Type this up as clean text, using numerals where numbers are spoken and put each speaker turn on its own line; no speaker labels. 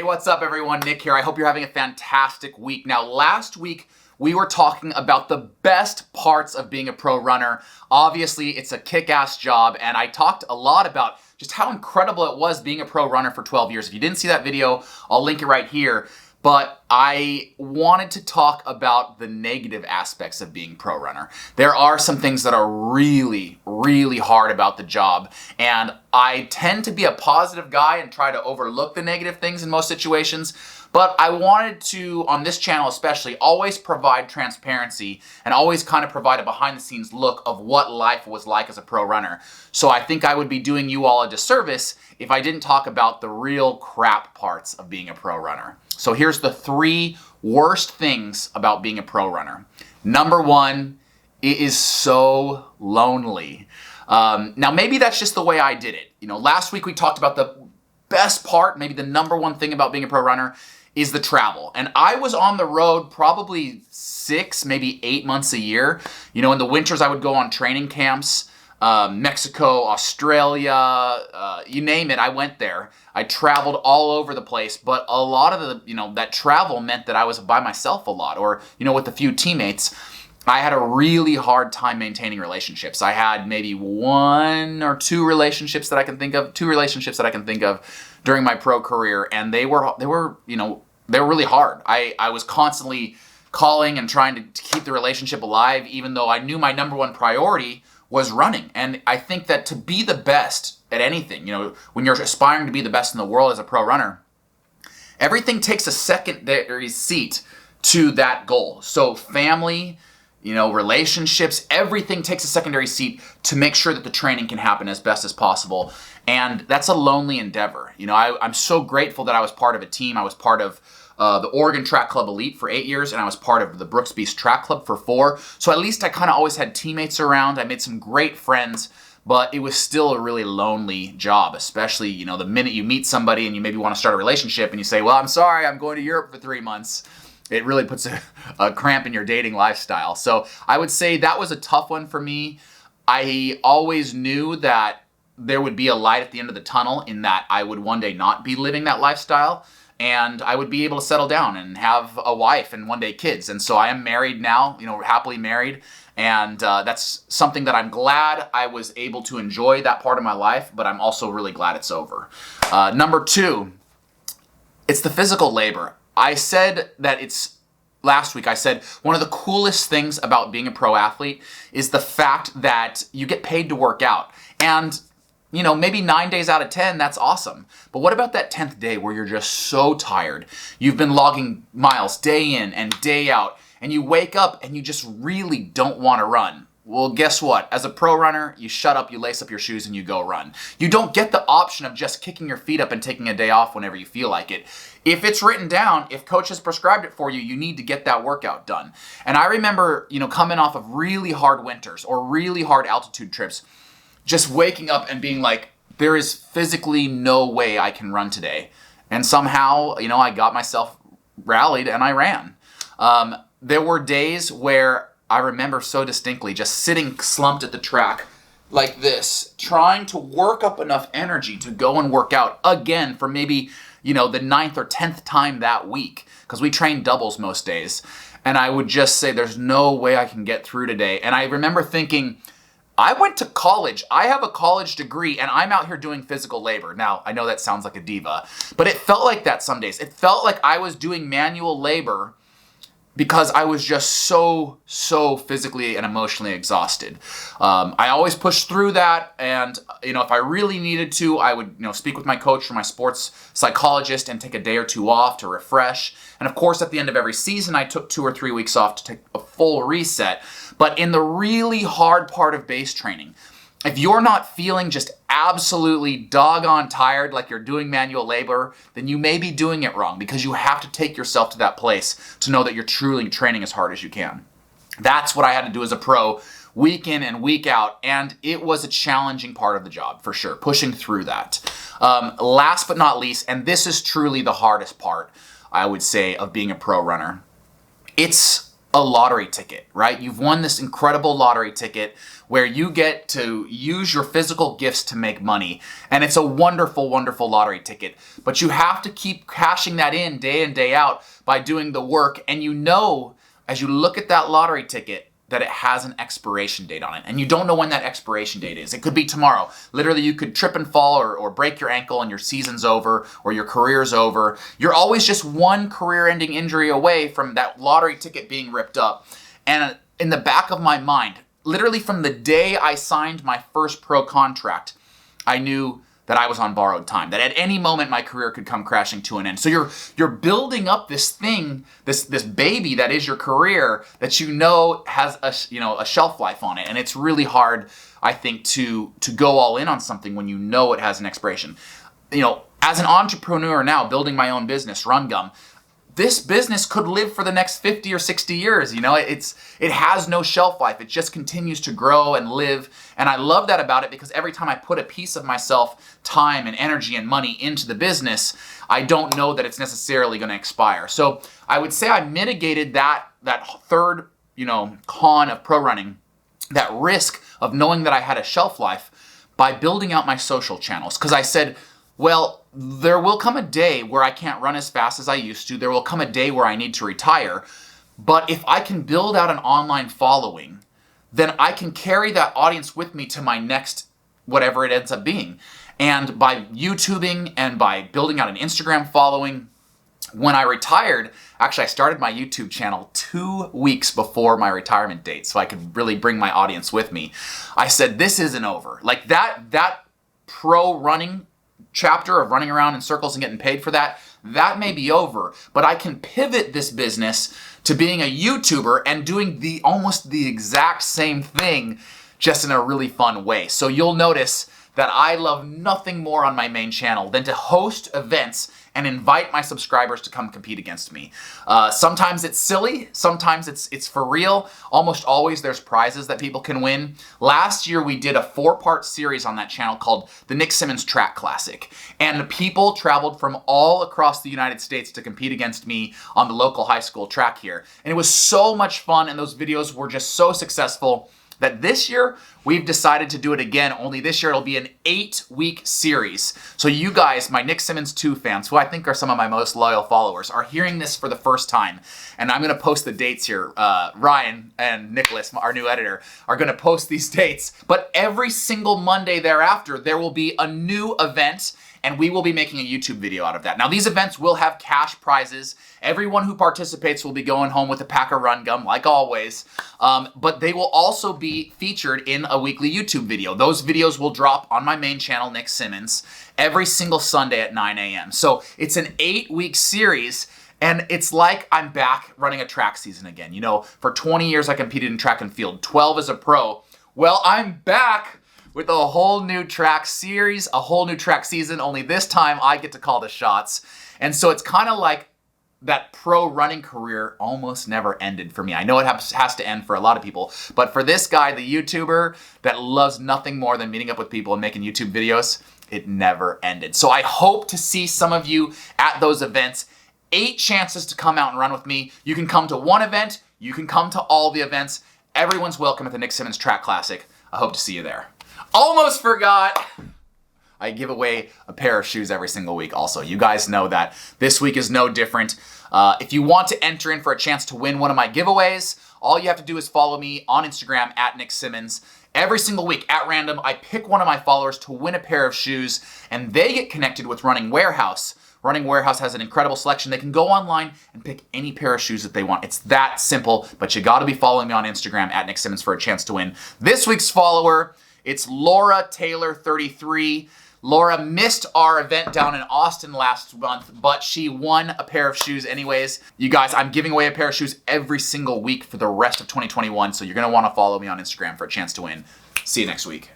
Hey, what's up everyone? Nick here. I hope you're having a fantastic week. Now, last week we were talking about the best parts of being a pro runner. Obviously, it's a kick-ass job, and I talked a lot about just how incredible it was being a pro runner for 12 years. If you didn't see that video, I'll link it right here. But I wanted to talk about the negative aspects of being pro runner. There are some things that are really, really hard about the job, and I tend to be a positive guy and try to overlook the negative things in most situations. But I wanted to, on this channel especially, always provide transparency and always kind of provide a behind-the-scenes look of what life was like as a pro runner. So I think I would be doing you all a disservice if I didn't talk about the real crap parts of being a pro runner. So here's the 3 worst things about being a pro runner. Number 1, it is so lonely. Now maybe that's just the way I did it. Last week we talked about the best part, maybe the number 1 thing about being a pro runner is the travel. And I was on the road probably 6, maybe 8 months a year. In the winters I would go on training camps, Mexico, Australia, you name it, I went there. I traveled all over the place, but a lot of the, that travel meant that I was by myself a lot, or, with a few teammates. I had a really hard time maintaining relationships. I had maybe 1 or 2 relationships that I can think of, during my pro career, and they were really hard. I was constantly calling and trying to keep the relationship alive, even though I knew my number 1 priority was running. And I think that to be the best at anything, when you're aspiring to be the best in the world as a pro runner, everything takes a secondary seat to that goal. So family, relationships, everything takes a secondary seat to make sure that the training can happen as best as possible. And that's a lonely endeavor. I'm so grateful that I was part of a team. I was part of the Oregon Track Club Elite for 8 years, and I was part of the Brooks Beast Track Club for 4. So at least I kind of always had teammates around. I made some great friends, but it was still a really lonely job, especially, the minute you meet somebody and you maybe want to start a relationship and you say, well, I'm sorry, I'm going to Europe for 3 months. It really puts a cramp in your dating lifestyle. So I would say that was a tough one for me. I always knew that there would be a light at the end of the tunnel, in that I would one day not be living that lifestyle, and I would be able to settle down and have a wife and one day kids. And so I am married now, happily married, and that's something that I'm glad I was able to enjoy that part of my life, but I'm also really glad it's over. Number 2, it's the physical labor. I said that last week I said one of the coolest things about being a pro athlete is the fact that you get paid to work out. And, maybe 9 days out of 10, that's awesome. But what about that 10th day where you're just so tired? You've been logging miles day in and day out, and you wake up and you just really don't want to run. Well, guess what? As a pro runner, you shut up, you lace up your shoes, and you go run. You don't get the option of just kicking your feet up and taking a day off whenever you feel like it. If it's written down, if coach has prescribed it for you, you need to get that workout done. And I remember, coming off of really hard winters or really hard altitude trips, just waking up and being like, there is physically no way I can run today. And somehow, I got myself rallied and I ran. There were days where I remember so distinctly just sitting slumped at the track like this, trying to work up enough energy to go and work out again for maybe, the 9th or 10th time that week, because we train doubles most days. And I would just say, there's no way I can get through today. And I remember thinking, I went to college. I have a college degree, and I'm out here doing physical labor. Now, I know that sounds like a diva, but it felt like that some days. It felt like I was doing manual labor because I was just so physically and emotionally exhausted. I always pushed through that, and if I really needed to, I would speak with my coach or my sports psychologist and take a day or 2 off to refresh. And of course, at the end of every season, I took 2 or 3 weeks off to take a full reset. But in the really hard part of base training, if you're not feeling just absolutely doggone tired like you're doing manual labor, then you may be doing it wrong, because you have to take yourself to that place to know that you're truly training as hard as you can. That's what I had to do as a pro, week in and week out, and it was a challenging part of the job, for sure, pushing through that. Last but not least, and this is truly the hardest part, I would say, of being a pro runner, it's a lottery ticket, right? You've won this incredible lottery ticket where you get to use your physical gifts to make money. And it's a wonderful, wonderful lottery ticket. But you have to keep cashing that in day out by doing the work. And you know, as you look at that lottery ticket, that it has an expiration date on it. And you don't know when that expiration date is. It could be tomorrow. Literally, you could trip and fall or break your ankle and your season's over or your career's over. You're always just one career-ending injury away from that lottery ticket being ripped up. And in the back of my mind, literally from the day I signed my first pro contract, I knew that I was on borrowed time, that at any moment my career could come crashing to an end. So you're building up this thing, this baby that is your career that you know has a shelf life on it, and it's really hard, I think, to go all in on something when you know it has an expiration. You know, as an entrepreneur now, building my own business, Run Gum, this business could live for the next 50 or 60 years. You know, it has no shelf life. It just continues to grow and live. And I love that about it because every time I put a piece of myself, time and energy and money into the business, I don't know that it's necessarily going to expire. So I would say I mitigated that third, con of pro running, that risk of knowing that I had a shelf life by building out my social channels. Because I said, well, there will come a day where I can't run as fast as I used to. There will come a day where I need to retire. But if I can build out an online following, then I can carry that audience with me to my next whatever it ends up being. And by YouTubing and by building out an Instagram following, when I retired, actually I started my YouTube channel 2 weeks before my retirement date so I could really bring my audience with me. I said, this isn't over. Like that pro running chapter of running around in circles and getting paid for that may be over, but I can pivot this business to being a YouTuber and doing almost the exact same thing, just in a really fun way. So you'll notice that I love nothing more on my main channel than to host events and invite my subscribers to come compete against me. Sometimes it's silly, sometimes it's for real. Almost always there's prizes that people can win. Last year we did a 4-part series on that channel called the Nick Symmonds Track Classic. And people traveled from all across the United States to compete against me on the local high school track here. And it was so much fun, and those videos were just so successful that this year we've decided to do it again, only this year it'll be an 8-week series. So you guys, my Nick Symmonds 2 fans, who I think are some of my most loyal followers, are hearing this for the first time. And I'm gonna post the dates here. Ryan and Nicholas, our new editor, are gonna post these dates. But every single Monday thereafter, there will be a new event, and we will be making a YouTube video out of that. Now, these events will have cash prizes. Everyone who participates will be going home with a pack of Run Gum, like always. But they will also be featured in a weekly YouTube video. Those videos will drop on my main channel, Nick Symmonds, every single Sunday at 9 a.m. So it's an 8-week series, and it's like I'm back running a track season again. You know, for 20 years I competed in track and field, 12 as a pro. Well, I'm back with a whole new track series, a whole new track season, only this time I get to call the shots. And so it's kind of like that pro running career almost never ended for me. I know it has to end for a lot of people, but for this guy, the YouTuber that loves nothing more than meeting up with people and making YouTube videos, it never ended. So I hope to see some of you at those events. 8 chances to come out and run with me. You can come to one event, you can come to all the events. Everyone's welcome at the Nick Symmonds Track Classic. I hope to see you there. Almost forgot, I give away a pair of shoes every single week also. You guys know that. This week is no different. If you want to enter in for a chance to win one of my giveaways, all you have to do is follow me on Instagram at Nick Symmonds. Every single week, at random, I pick one of my followers to win a pair of shoes, and they get connected with Running Warehouse. Running Warehouse has an incredible selection. They can go online and pick any pair of shoes that they want. It's that simple, but you gotta be following me on Instagram at Nick Symmonds for a chance to win. This week's follower, it's Laura Taylor 33. Laura missed our event down in Austin last month, but she won a pair of shoes anyways. You guys, I'm giving away a pair of shoes every single week for the rest of 2021, so you're gonna wanna follow me on Instagram for a chance to win. See you next week.